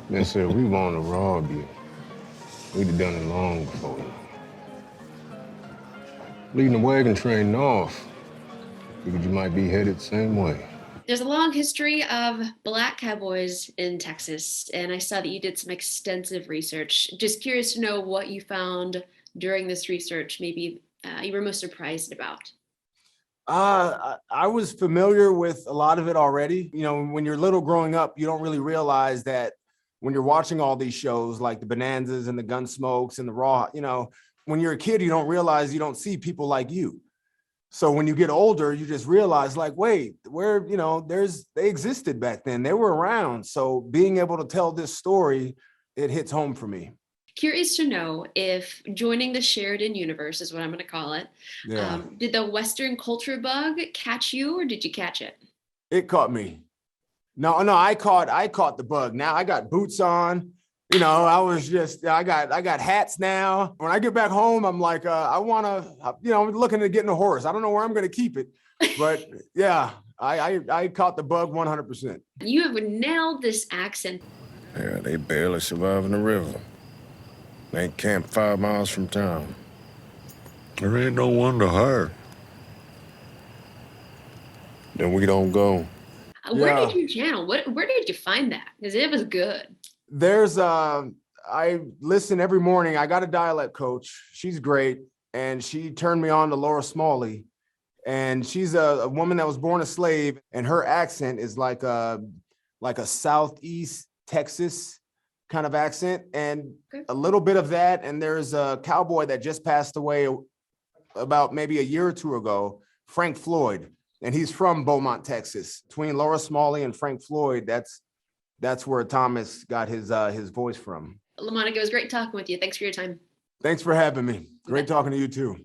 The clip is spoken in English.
They said, we want to rob you. We'd have done it long before you. Leading the wagon train north. Figured you might be headed the same way. There's a long history of Black cowboys in Texas, and I saw that you did some extensive research. Just curious to know what you found during this research, maybe you were most surprised about. I was familiar with a lot of it already. You know, when you're little growing up, you don't really realize that when you're watching all these shows like the Bonanzas and the Gunsmokes and the Raw, you know, when you're a kid, you don't realize you don't see people like you. So when you get older, you just realize like, wait, where, you know, they existed back then. They were around. So being able to tell this story, it hits home for me. Curious to know if joining the Sheridan universe is what I'm going to call it. Yeah. Did the Western culture bug catch you, or did you catch it? It caught me. No, I caught the bug. Now I got boots on. You know, I got hats now. When I get back home, I'm like, I want to, you know, I'm looking at getting a horse. I don't know where I'm going to keep it, but yeah, I caught the bug 100%. You have nailed this accent. Yeah, they barely surviving the river. They camped 5 miles from town. There ain't no one to hire. Then we don't go. Where Yeah. did you channel? Where did you find that? Because it was good. There's I listen every morning. I got a dialect coach. She's great. And she turned me on to Laura Smalley. And she's a woman that was born a slave, and her accent is like a Southeast Texas kind of accent, and Okay. a little bit of that. And there's a cowboy that just passed away about maybe a year or two ago, Frank Floyd, and he's from Beaumont, Texas. Between Laura Smalley and Frank Floyd, that's where Thomas got his voice from. LaMonica, it was great talking with you. Thanks for your time. Thanks for having me. Great talking to you too.